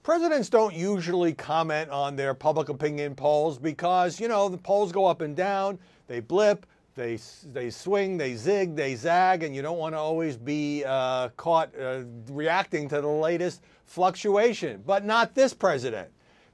Presidents don't usually comment on their public opinion polls because, you know, the polls go up and down, they blip, they swing, they zig, they zag, and you don't want to always be caught reacting to the latest fluctuation. But not this president.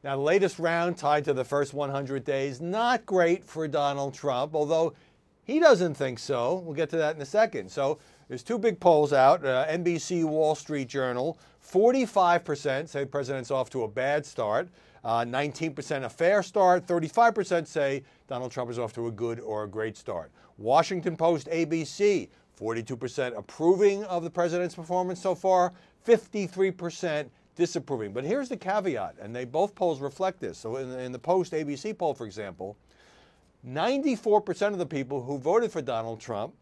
Now, the latest round tied to the first 100 days, not great for Donald Trump, although he doesn't think so. We'll get to that in a second. So there's two big polls out. NBC Wall Street Journal, 45% say the president's off to a bad start. 19% a fair start. 35% say Donald Trump is off to a good or a great start. Washington Post, ABC, 42% approving of the president's performance so far. 53% disapproving. But here's the caveat, and both polls reflect this. So in the Post ABC poll, for example, 94% of the people who voted for Donald Trump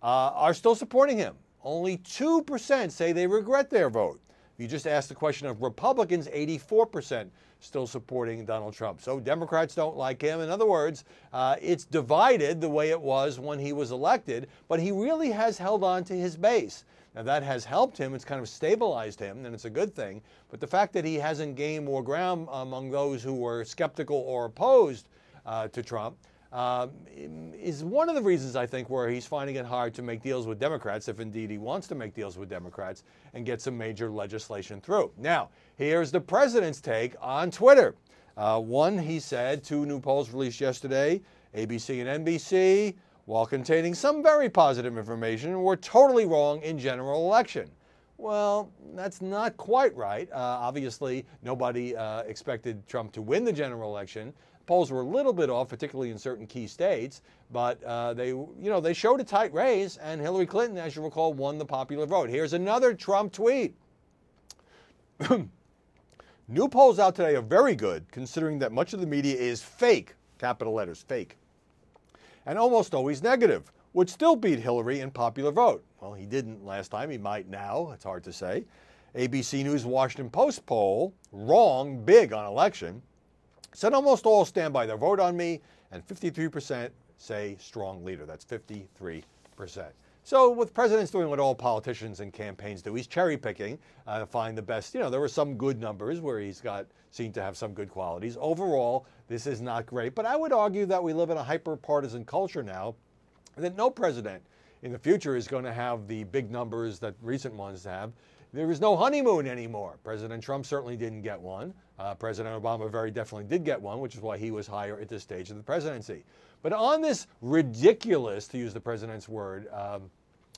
are still supporting him. Only 2% say they regret their vote. If you just ask the question of Republicans, 84% still supporting Donald Trump. So Democrats don't like him. In other words, it's divided the way it was when he was elected, but he really has held on to his base. Now, that has helped him. It's kind of stabilized him, and it's a good thing. But the fact that he hasn't gained more ground among those who were skeptical or opposed to Trump is one of the reasons, I think, where he's finding it hard to make deals with Democrats, if indeed he wants to make deals with Democrats, and get some major legislation through. Now, here's the president's take on Twitter. One, he said, two new polls released yesterday, ABC and NBC, while containing some very positive information, were totally wrong in general election. Well, that's not quite right. Obviously, nobody expected Trump to win the general election. Polls were a little bit off, particularly in certain key states, but they showed a tight race, and Hillary Clinton, as you recall, won the popular vote. Here's another Trump tweet. New polls out today are very good, considering that much of the media is fake, capital letters, fake, and almost always negative. Would still beat Hillary in popular vote. Well, he didn't last time. He might now. It's hard to say. ABC News Washington Post poll, wrong, big on election, said almost all stand by their vote on me, and 53% say strong leader. That's 53%. So with presidents doing what all politicians and campaigns do, he's cherry picking to find the best. You know, there were some good numbers where he's seemed to have some good qualities. Overall, this is not great. But I would argue that we live in a hyper-partisan culture now, and that no president in the future is going to have the big numbers that recent ones have. There is no honeymoon anymore. President Trump certainly didn't get one. President Obama very definitely did get one, which is why he was higher at this stage of the presidency. But on this ridiculous, to use the president's word,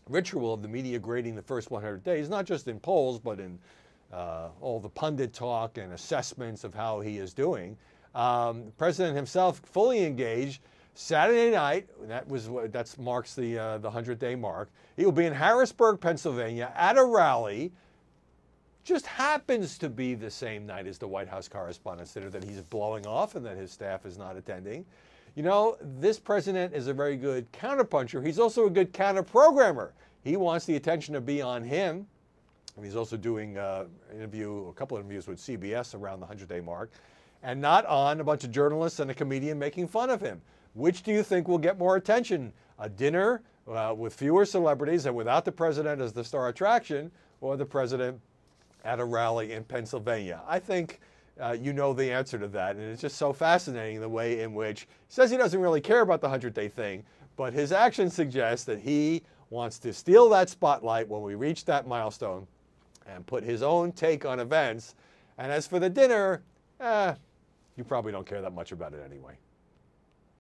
ritual of the media grading the first 100 days, not just in polls, but in all the pundit talk and assessments of how he is doing, the president himself fully engaged. Saturday night, that marks the 100-day mark. He will be in Harrisburg, Pennsylvania, at a rally. Just happens to be the same night as the White House Correspondents' Dinner that he's blowing off and that his staff is not attending. You know, this president is a very good counterpuncher. He's also a good counter-programmer. He wants the attention to be on him. And he's also doing a couple of interviews with CBS around the 100-day mark, and not on a bunch of journalists and a comedian making fun of him. Which do you think will get more attention? A dinner with fewer celebrities and without the president as the star attraction, or the president at a rally in Pennsylvania? I think you know the answer to that, and it's just so fascinating the way in which he says he doesn't really care about the 100-day thing, but his actions suggest that he wants to steal that spotlight when we reach that milestone and put his own take on events. And as for the dinner, you probably don't care that much about it anyway.